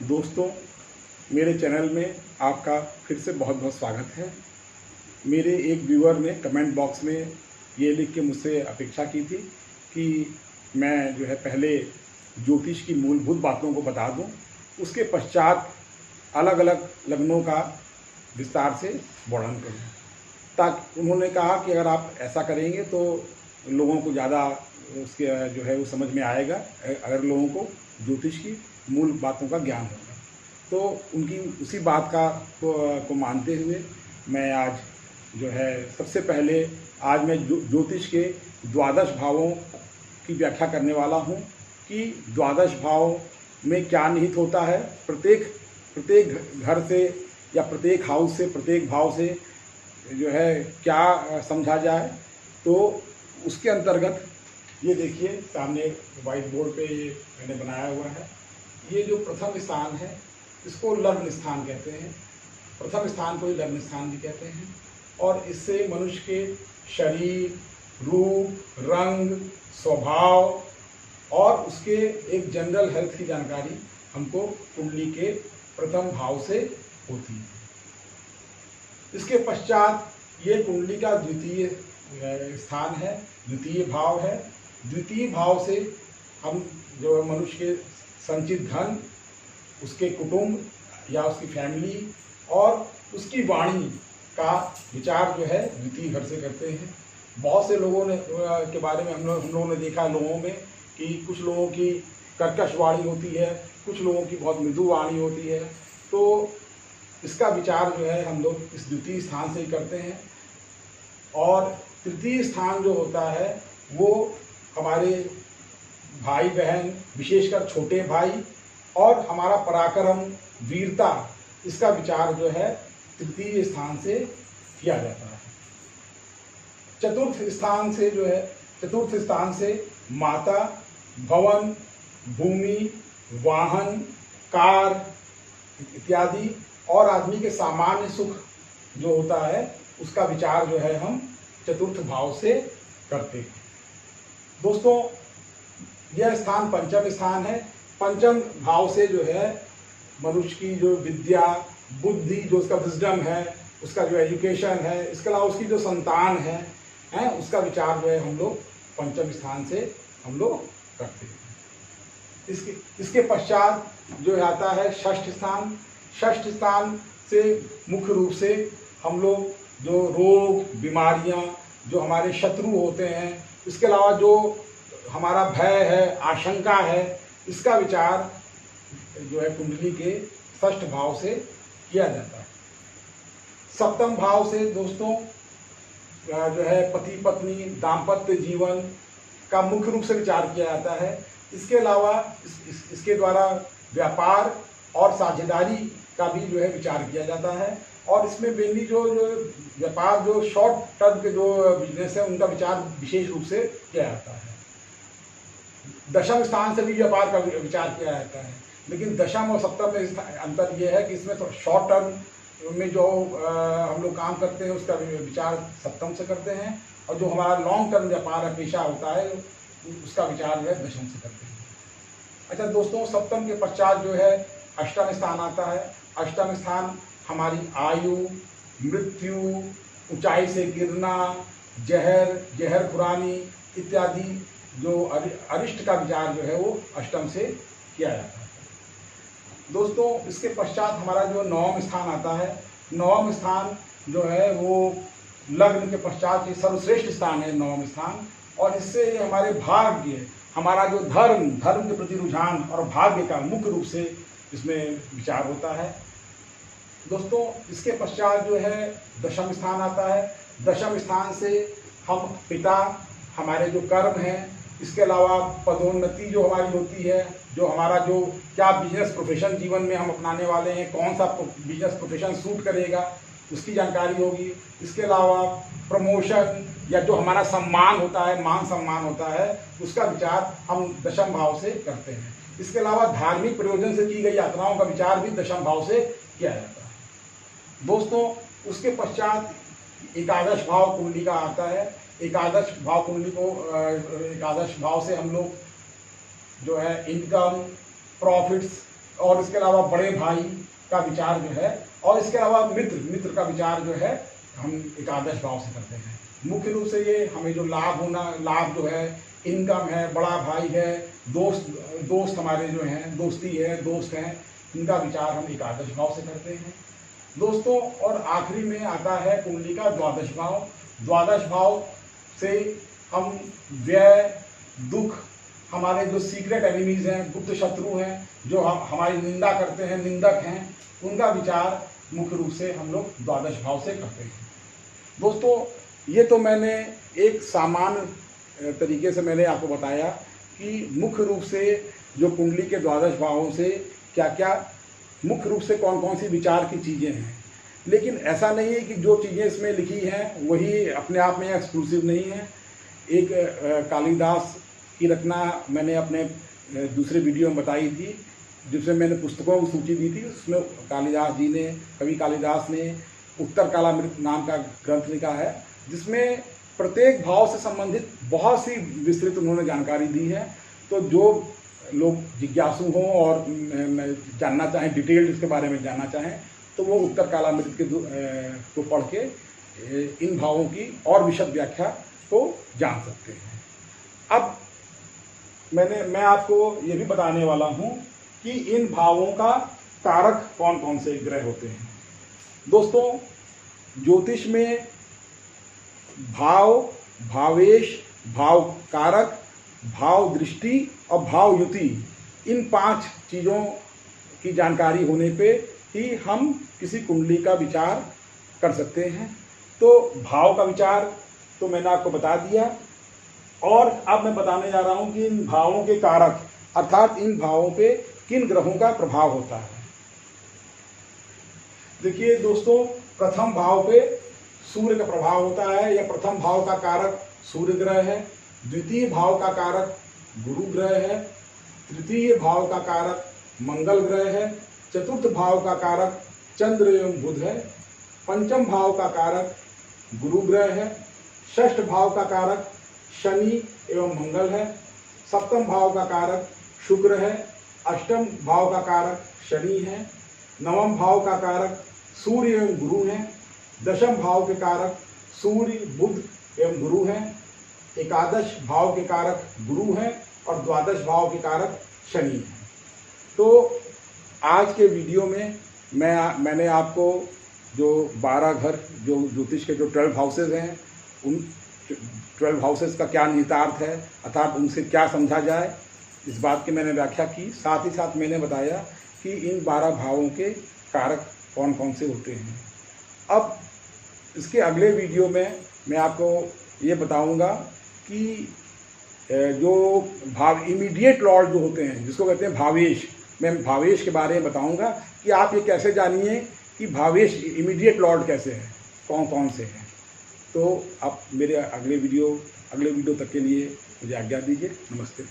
दोस्तों, मेरे चैनल में आपका फिर से बहुत बहुत स्वागत है। मेरे एक व्यूअर ने कमेंट बॉक्स में ये लिख के मुझसे अपेक्षा की थी कि मैं जो है पहले ज्योतिष की मूलभूत बातों को बता दूं, उसके पश्चात अलग अलग लग्नों का विस्तार से वर्णन करूं। ताकि उन्होंने कहा कि अगर आप ऐसा करेंगे तो लोगों को ज़्यादा उसके जो है वो समझ में आएगा, अगर लोगों को ज्योतिष की मूल बातों का ज्ञान होगा। तो उनकी उसी बात को मानते हुए मैं आज जो है सबसे पहले आज मैं ज्योतिष के द्वादश भावों की व्याख्या करने वाला हूँ कि द्वादश भाव में क्या निहित होता है। प्रत्येक घर से या प्रत्येक हाउस से, प्रत्येक भाव से जो है क्या समझा जाए। तो उसके अंतर्गत ये देखिए सामने व्हाइट बोर्ड पे ये मैंने बनाया हुआ है। ये जो प्रथम स्थान है इसको लग्न स्थान कहते हैं, प्रथम स्थान को ही लग्न स्थान भी कहते हैं। और इससे मनुष्य के शरीर, रूप, रंग, स्वभाव और उसके एक जनरल हेल्थ की जानकारी हमको कुंडली के प्रथम भाव से होती है। इसके पश्चात ये कुंडली का द्वितीय स्थान है, द्वितीय भाव है। द्वितीय भाव से हम जो मनुष्य के संचित धन, उसके कुटुंब या उसकी फैमिली और उसकी वाणी का विचार जो है द्वितीय घर से करते हैं। बहुत से लोगों ने के बारे में हम लोगों ने देखा लोगों में कि कुछ लोगों की कर्कश वाणी होती है, कुछ लोगों की बहुत मृदु वाणी होती है। तो इसका विचार जो है हम लोग इस द्वितीय स्थान से ही करते हैं। और तृतीय स्थान जो होता है वो हमारे भाई बहन, विशेषकर छोटे भाई और हमारा पराक्रम, वीरता, इसका विचार जो है तृतीय स्थान से किया जाता है। चतुर्थ स्थान से माता, भवन, भूमि, वाहन, कार इत्यादि और आदमी के सामान्य सुख जो होता है उसका विचार जो है हम चतुर्थ भाव से करते हैं। दोस्तों, यह स्थान पंचम स्थान है। पंचम भाव से जो है मनुष्य की जो विद्या, बुद्धि, जो उसका विजडम है, उसका जो एजुकेशन है, इसके अलावा उसकी जो संतान है उसका विचार जो है हम लोग पंचम स्थान से हम लोग करते हैं। इसके पश्चात जो आता है षष्ठ स्थान। षष्ठ स्थान से मुख्य रूप से हम लोग जो रोग, बीमारियां, जो हमारे शत्रु होते हैं, इसके अलावा जो हमारा भय है, आशंका है, इसका विचार जो है कुंडली के षष्ठ भाव से किया जाता है। सप्तम भाव से दोस्तों जो है पति पत्नी, दाम्पत्य जीवन का मुख्य रूप से विचार किया जाता है। इसके अलावा इसके द्वारा व्यापार और साझेदारी का भी जो है विचार किया जाता है। और इसमें मेनली जो व्यापार, जो शॉर्ट टर्म के जो बिजनेस है, उनका विचार विशेष रूप से किया जाता है। दशम स्थान से भी व्यापार का विचार किया जाता है, लेकिन दशम और सप्तम में अंतर यह है कि इसमें तो शॉर्ट टर्म में जो हम लोग काम करते हैं उसका विचार सप्तम से करते हैं, और जो हमारा लॉन्ग टर्म व्यापार है, पेशा होता है, उसका विचार जो है दशम से करते हैं। अच्छा दोस्तों, सप्तम के पश्चात जो है अष्टम स्थान आता है। अष्टम स्थान हमारी आयु, मृत्यु, ऊंचाई से गिरना, जहर खुरानी इत्यादि जो अरिष्ट का विचार जो है वो अष्टम से किया जाता है। दोस्तों, इसके पश्चात हमारा जो नवम स्थान आता है। नवम स्थान जो है वो लग्न के पश्चात ये सर्वश्रेष्ठ स्थान है, नवम स्थान। और इससे हमारे भाग्य, हमारा जो धर्म के प्रति रुझान और भाग्य का मुख्य रूप से इसमें विचार होता है। दोस्तों, इसके पश्चात जो है दशम स्थान आता है। दशम स्थान से हम पिता, हमारे जो कर्म हैं, इसके अलावा पदोन्नति जो हमारी होती है, जो हमारा जो क्या बिजनेस प्रोफेशन जीवन में हम अपनाने वाले हैं, कौन सा बिजनेस प्रोफेशन सूट करेगा, उसकी जानकारी होगी। इसके अलावा प्रमोशन या जो हमारा सम्मान होता है, मान सम्मान होता है, उसका विचार हम दशम भाव से करते हैं। इसके अलावा धार्मिक प्रयोजन से की गई यात्राओं का विचार भी दशम भाव से किया जाता है। दोस्तों, उसके पश्चात एकादश भाव कुंडली का आता है। एकादश भाव कुंडली को एकादश भाव से हम लोग जो है इनकम, प्रॉफिट्स और इसके अलावा बड़े भाई का विचार जो है, और इसके अलावा मित्र का विचार जो है हम एकादश भाव से करते हैं। मुख्य रूप से ये हमें जो लाभ जो है, इनकम है, बड़ा भाई है, दोस्त हमारे जो हैं, दोस्ती है, दोस्त हैं, इनका विचार हम एकादश भाव से करते हैं दोस्तों। और आखिरी में आता है कुंडली का द्वादश भाव। द्वादश भाव से हम व्यय, दुख, हमारे जो सीक्रेट एनिमीज हैं, गुप्त शत्रु हैं, जो हमारी निंदा करते हैं, निंदक हैं, उनका विचार मुख्य रूप से हम लोग द्वादश भाव से करते हैं दोस्तों। ये तो मैंने एक सामान्य तरीके से मैंने आपको बताया कि मुख्य रूप से जो कुंडली के द्वादश भावों से क्या क्या मुख्य रूप से कौन कौन सी विचार की चीज़ें हैं। लेकिन ऐसा नहीं है कि जो चीज़ें इसमें लिखी हैं वही अपने आप में एक्सक्लूसिव नहीं है। एक कालिदास की रचना मैंने अपने दूसरे वीडियो में बताई थी, जिसमें मैंने पुस्तकों की सूची दी थी। उसमें कालिदास जी ने, कवि कालिदास ने उत्तर कालामृत नाम का ग्रंथ लिखा है, जिसमें प्रत्येक भाव से संबंधित बहुत सी विस्तृत उन्होंने जानकारी दी है। तो जो लोग जिज्ञासु हों और जानना चाहें, डिटेल इसके बारे में जानना चाहें, तो वो उत्तर कालामृत के को पढ़ के इन भावों की और विशद व्याख्या को जान सकते हैं। अब मैं आपको ये भी बताने वाला हूँ कि इन भावों का कारक कौन कौन से ग्रह होते हैं दोस्तों। ज्योतिष में भाव, भावेश, भाव कारक, भाव दृष्टि और भाव युति, इन 5 चीज़ों की जानकारी होने पे ही हम किसी कुंडली का विचार कर सकते हैं। तो भाव का विचार तो मैंने आपको बता दिया, और अब मैं बताने जा रहा हूँ कि इन भावों के कारक, अर्थात इन भावों पे किन ग्रहों का प्रभाव होता है। देखिए दोस्तों, प्रथम भाव पे सूर्य का प्रभाव होता है, या प्रथम भाव का कारक सूर्य ग्रह है। द्वितीय भाव का कारक गुरु ग्रह है। तृतीय भाव का कारक मंगल ग्रह है। चतुर्थ भाव का कारक चंद्र एवं बुध है। पंचम भाव का कारक गुरु ग्रह है। षष्ठ भाव का कारक शनि एवं मंगल है। सप्तम भाव का कारक शुक्र है। अष्टम भाव का कारक शनि है। नवम भाव का कारक सूर्य एवं गुरु हैं। दशम भाव के कारक सूर्य, बुध एवं गुरु हैं। एकादश भाव के कारक गुरु हैं और द्वादश भाव के कारक शनि हैं। तो आज के वीडियो में मैंने आपको जो 12 घर, जो ज्योतिष के जो 12 हाउसेज हैं, उन 12 हाउसेज का क्या निहितार्थ है, अर्थात उनसे क्या समझा जाए, इस बात की मैंने व्याख्या की। साथ ही साथ मैंने बताया कि इन 12 भावों के कारक कौन कौन से होते हैं। अब इसके अगले वीडियो में मैं आपको ये बताऊंगा कि जो भाव इमीडिएट लॉर्ड जो होते हैं, जिसको कहते हैं भावेश, मैं भावेश के बारे में बताऊंगा कि आप ये कैसे जानिए कि भावेश इमीडिएट लॉर्ड कैसे हैं, कौन कौन से हैं। तो आप मेरे अगले वीडियो तक के लिए मुझे आज्ञा दीजिए। नमस्ते।